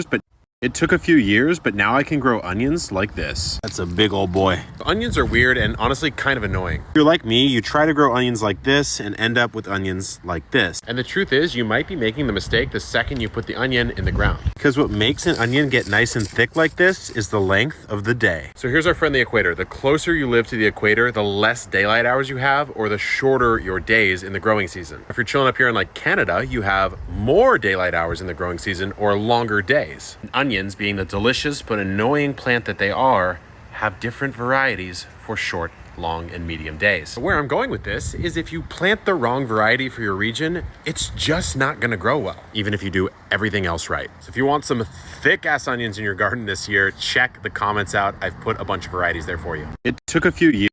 but it took a few years, but now I can grow onions like this. That's a big old boy. Onions are weird and honestly kind of annoying. If you're like me, you try to grow onions like this and end up with onions like this. And the truth is, you might be making the mistake the second you put the onion in the ground. Because what makes an onion get nice and thick like this is the length of the day. So here's our friend the equator. The closer you live to the equator, the less daylight hours you have, or the shorter your days in the growing season. If you're chilling up here in like Canada, you have more daylight hours in the growing season or longer days. Onions, being the delicious but annoying plant that they are, have different varieties for short, long, and medium days. Where I'm going with this is if you plant the wrong variety for your region, it's just not gonna grow well, even if you do everything else right. So if you want some thick ass onions in your garden this year, check the comments out. I've put a bunch of varieties there for you. It took a few years.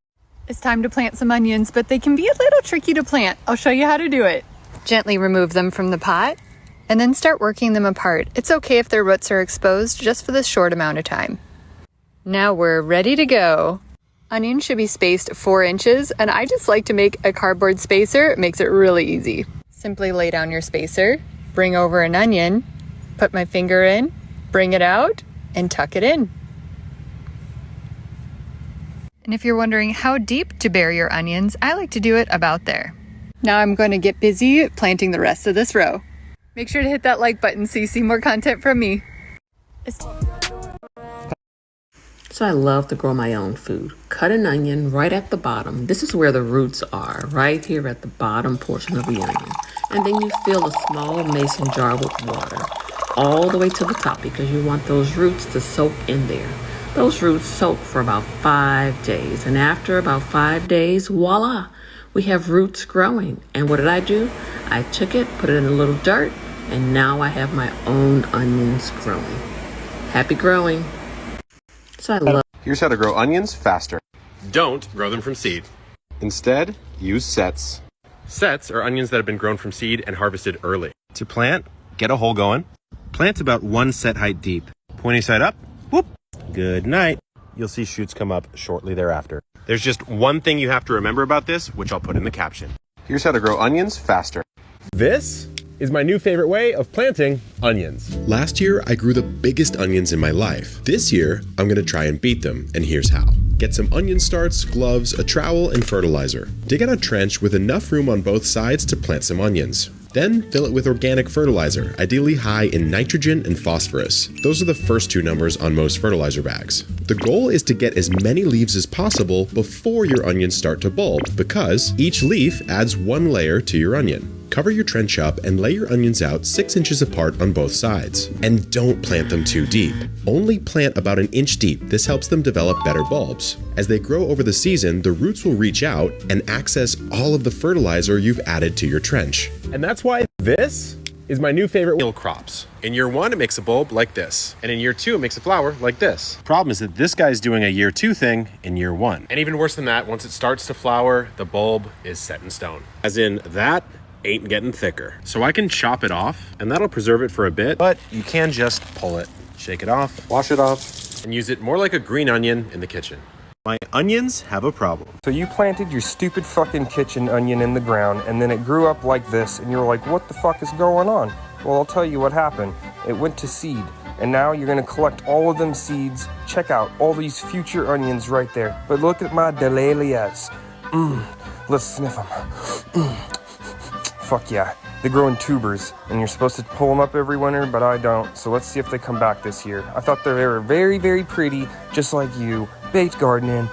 It's time to plant some onions, but they can be a little tricky to plant. I'll show you how to do it. Gently remove them from the pot and then start working them apart. It's okay if their roots are exposed just for this short amount of time. Now we're ready to go. Onions should be spaced 4 inches, and I just like to make a cardboard spacer. It makes it really easy. Simply lay down your spacer, bring over an onion, put my finger in, bring it out, and tuck it in. And if you're wondering how deep to bury your onions, I like to do it about there. Now I'm going to get busy planting the rest of this row. Make sure to hit that like button so you see more content from me. So I love to grow my own food. Cut an onion right at the bottom. This is where the roots are, right here at the bottom portion of the onion. And then you fill a small mason jar with water all the way to the top because you want those roots to soak in there. Those roots soak for about 5 days. And after about 5 days, voila, we have roots growing. And what did I do? I took it, put it in a little dirt, and now I have my own onions growing. Happy growing. So I love. Here's how to grow onions faster. Don't grow them from seed. Instead, use sets. Sets are onions that have been grown from seed and harvested early. To plant, get a hole going. Plant about 1 set height deep. Pointy side up, whoop. Good night. You'll see shoots come up shortly thereafter. There's just one thing you have to remember about this, which I'll put in the caption. Here's how to grow onions faster. This is my new favorite way of planting onions. Last year, I grew the biggest onions in my life. This year, I'm gonna try and beat them, and here's how. Get some onion starts, gloves, a trowel, and fertilizer. Dig out a trench with enough room on both sides to plant some onions. Then fill it with organic fertilizer, ideally high in nitrogen and phosphorus. Those are the first 2 numbers on most fertilizer bags. The goal is to get as many leaves as possible before your onions start to bulb, because each leaf adds 1 layer to your onion. Cover your trench up and lay your onions out 6 inches apart on both sides. And don't plant them too deep. Only plant about 1 inch deep. This helps them develop better bulbs. As they grow over the season, the roots will reach out and access all of the fertilizer you've added to your trench. And that's why this is my new favorite meal crops. In year 1, it makes a bulb like this. And in year 2, it makes a flower like this. Problem is that this guy's doing a year 2 thing in year 1. And even worse than that, once it starts to flower, the bulb is set in stone. As in, that ain't getting thicker. So I can chop it off, and that'll preserve it for a bit, but you can just pull it, shake it off, wash it off, and use it more like a green onion in the kitchen. My onions have a problem. So you planted your stupid fucking kitchen onion in the ground, and then it grew up like this, and you're like, what the fuck is going on? Well, I'll tell you what happened. It went to seed, and now you're gonna collect all of them seeds. Check out all these future onions right there. But look at my dahlias. Let's sniff them. Fuck yeah. They grow in tubers, and you're supposed to pull them up every winter, but I don't. So let's see if they come back this year. I thought they were very, very pretty, just like you. Baked gardening.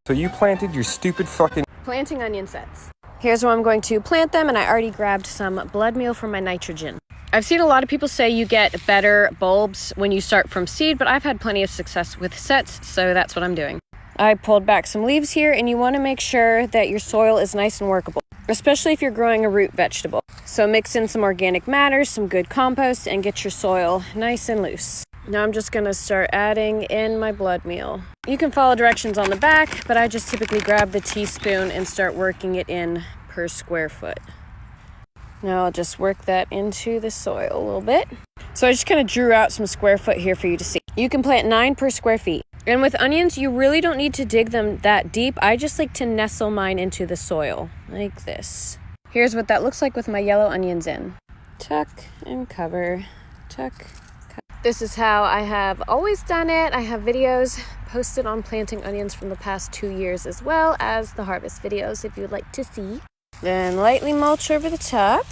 So you planted your stupid fucking planting onion sets. Here's where I'm going to plant them, and I already grabbed some blood meal for my nitrogen. I've seen a lot of people say you get better bulbs when you start from seed, but I've had plenty of success with sets, so that's what I'm doing. I pulled back some leaves here, and you want to make sure that your soil is nice and workable, especially if you're growing a root vegetable. So mix in some organic matter, some good compost, and get your soil nice and loose. Now I'm just gonna start adding in my blood meal. You can follow directions on the back, but I just typically grab the teaspoon and start working it in per square foot. Now I'll just work that into the soil a little bit. So I just kind of drew out some square foot here for you to see. You can plant 9 per square feet. And with onions, you really don't need to dig them that deep. I just like to nestle mine into the soil, like this. Here's what that looks like with my yellow onions in. Tuck and cover, tuck, cover. This is how I have always done it. I have videos posted on planting onions from the past 2 years, as well as the harvest videos if you'd like to see. Then lightly mulch over the top.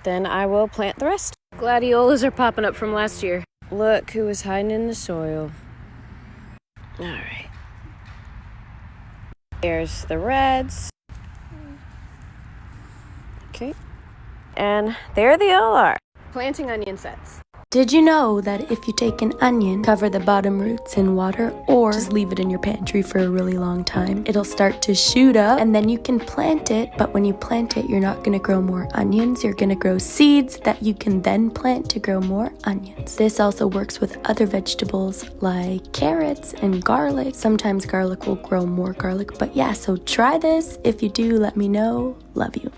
Then I will plant the rest. Gladiolas are popping up from last year. Look who is hiding in the soil. All right. There's the reds. Okay. And there they all are. Planting onion sets. Did you know that if you take an onion, cover the bottom roots in water, or just leave it in your pantry for a really long time, it'll start to shoot up and then you can plant it, but when you plant it, you're not going to grow more onions, you're going to grow seeds that you can then plant to grow more onions. This also works with other vegetables like carrots and garlic. Sometimes garlic will grow more garlic, but yeah, so try this. If you do, let me know. Love you.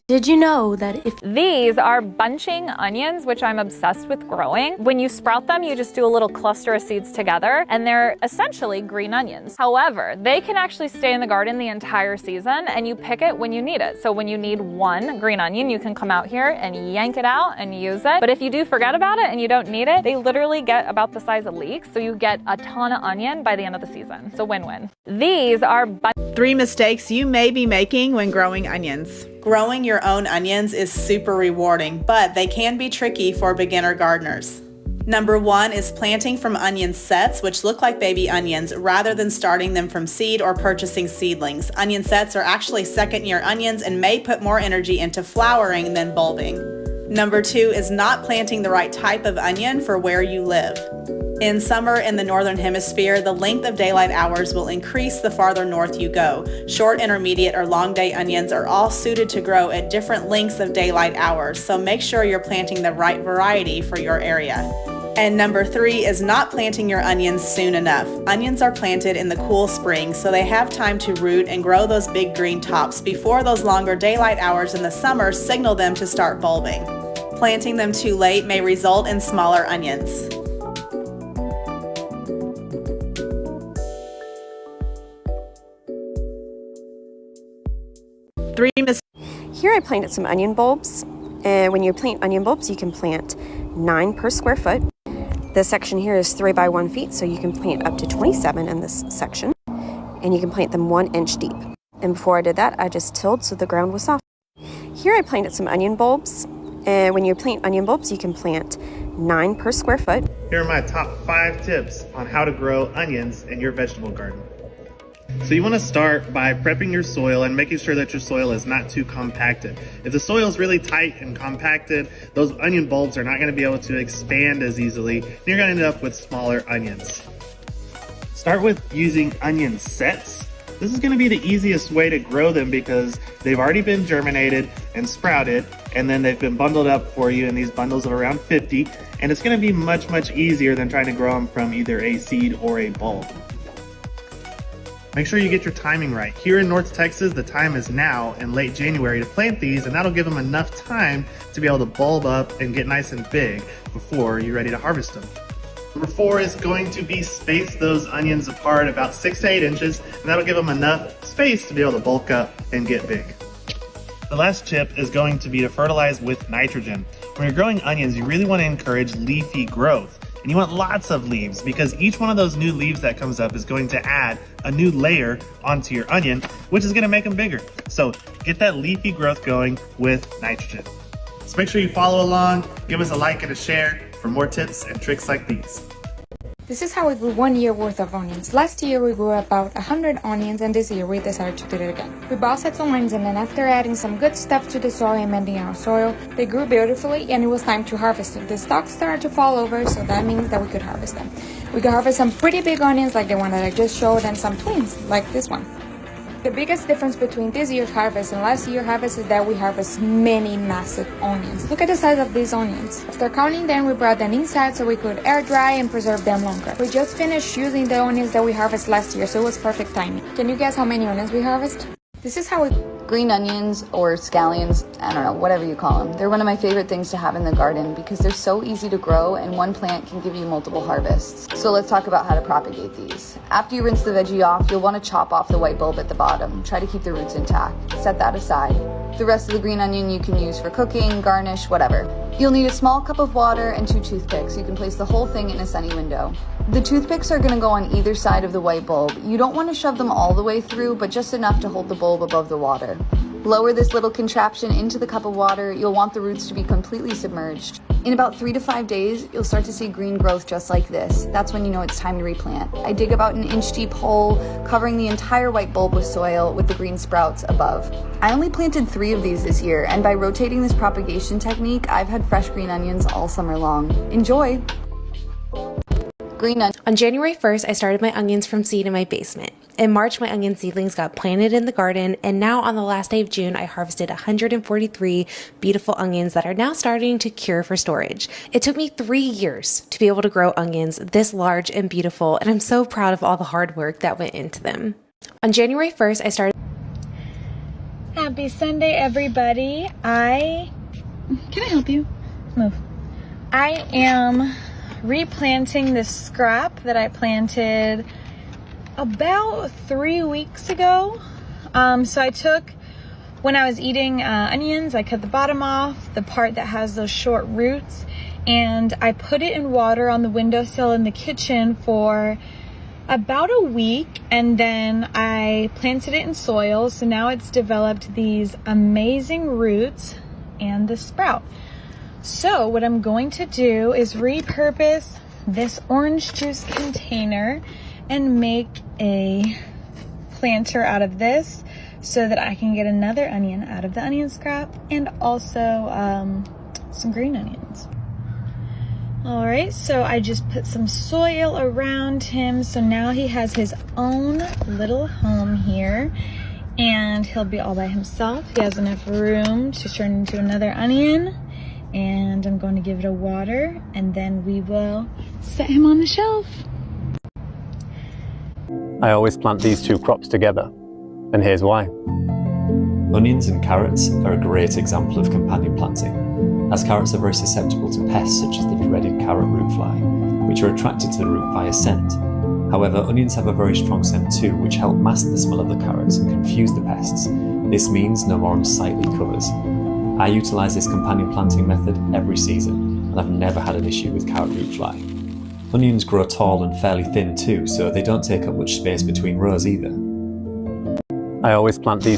Did you know that if These are bunching onions, which I'm obsessed with growing. When you sprout them, you just do a little cluster of seeds together, and they're essentially green onions. However, they can actually stay in the garden the entire season, and you pick it when you need it. So when you need one green onion, you can come out here and yank it out and use it. But if you do forget about it and you don't need it, they literally get about the size of leeks, so you get a ton of onion by the end of the season. It's a win-win. These are 3 mistakes you may be making when growing onions. Growing your own onions is super rewarding, but they can be tricky for beginner gardeners. Number 1 is planting from onion sets, which look like baby onions, rather than starting them from seed or purchasing seedlings. Onion sets are actually second-year onions and may put more energy into flowering than bulbing. Number 2 is not planting the right type of onion for where you live. In summer in the Northern Hemisphere, the length of daylight hours will increase the farther north you go. Short, intermediate, or long day onions are all suited to grow at different lengths of daylight hours, so make sure you're planting the right variety for your area. And number 3 is not planting your onions soon enough. Onions are planted in the cool spring, so they have time to root and grow those big green tops before those longer daylight hours in the summer signal them to start bulbing. Planting them too late may result in smaller onions. Here I planted some onion bulbs. And when you plant onion bulbs, you can plant 9 per square foot. This section here is 3 by 1 feet, so you can plant up to 27 in this section. And you can plant them 1 inch deep. And before I did that, I just tilled so the ground was soft. Here I planted some onion bulbs. And when you plant onion bulbs, you can plant 9 per square foot. Here are my top 5 tips on how to grow onions in your vegetable garden. So you want to start by prepping your soil and making sure that your soil is not too compacted. If the soil is really tight and compacted, those onion bulbs are not going to be able to expand as easily, and you're going to end up with smaller onions. Start with using onion sets. This is going to be the easiest way to grow them because they've already been germinated and sprouted, and then they've been bundled up for you in these bundles of around 50, and it's going to be much easier than trying to grow them from either a seed or a bulb. Make sure you get your timing right. Here in North Texas, the time is now in late January to plant these, and that'll give them enough time to be able to bulb up and get nice and big before you're ready to harvest them. Number 4 is going to be space those onions apart about 6 to 8 inches, and that'll give them enough space to be able to bulk up and get big. The last tip is going to be to fertilize with nitrogen. When you're growing onions, you really want to encourage leafy growth. And you want lots of leaves because each one of those new leaves that comes up is going to add a new layer onto your onion, which is going to make them bigger. So get that leafy growth going with nitrogen. So make sure you follow along, give us a like and a share for more tips and tricks like these. This is how we grew 1 year worth of onions. Last year we grew about 100 onions, and this year we decided to do it again. We bought sets of onions, and then after adding some good stuff to the soil and mending our soil, they grew beautifully and it was time to harvest them. The stalks started to fall over, so that means that we could harvest them. We could harvest some pretty big onions like the one that I just showed, and some twins like this one. The biggest difference between this year's harvest and last year's harvest is that we harvest many massive onions. Look at the size of these onions. After counting them, we brought them inside so we could air dry and preserve them longer. We just finished using the onions that we harvested last year, so it was perfect timing. Can you guess how many onions we harvest? This is how we... Green onions or scallions, I don't know, whatever you call them. They're one of my favorite things to have in the garden because they're so easy to grow and one plant can give you multiple harvests. So let's talk about how to propagate these. After you rinse the veggie off, you'll want to chop off the white bulb at the bottom. Try to keep the roots intact. Set that aside. The rest of the green onion you can use for cooking, garnish, whatever. You'll need a small cup of water and 2 toothpicks. You can place the whole thing in a sunny window. The toothpicks are going to go on either side of the white bulb. You don't want to shove them all the way through, but just enough to hold the bulb above the water. Lower this little contraption into the cup of water. You'll want the roots to be completely submerged. In about 3 to 5 days, you'll start to see green growth just like this. That's when you know it's time to replant. I dig about an inch deep hole, covering the entire white bulb with soil with the green sprouts above. I only planted 3 of these this year, and by rotating this propagation technique, I've had fresh green onions all summer long. Enjoy! Green onion. On January 1st, I started my onions from seed in my basement. In March, my onion seedlings got planted in the garden, and now on the last day of June, I harvested 143 beautiful onions that are now starting to cure for storage. It took me 3 years to be able to grow onions this large and beautiful, and I'm so proud of all the hard work that went into them. On January 1st, I started... Happy Sunday, everybody. Can I help you? Move. I am replanting this scrap that I planted about 3 weeks ago. So I took, when I was eating onions, I cut the bottom off, the part that has those short roots, and I put it in water on the windowsill in the kitchen for about a week, and then I planted it in soil. So now it's developed these amazing roots and the sprout. So what I'm going to do is repurpose this orange juice container and make a planter out of this so that I can get another onion out of the onion scrap, and also some green onions. All right, so I just put some soil around him, so now he has his own little home here, and he'll be all by himself. He has enough room to turn into another onion, and I'm going to give it a water, and then we will set him on the shelf. I always plant these 2 crops together, and here's why. Onions and carrots are a great example of companion planting, as carrots are very susceptible to pests such as the dreaded carrot root fly, which are attracted to the root via scent. However, onions have a very strong scent too, which help mask the smell of the carrots and confuse the pests. This means no more unsightly covers. I utilise this companion planting method every season, and I've never had an issue with carrot root fly. Onions grow tall and fairly thin too, so they don't take up much space between rows either. I always plant these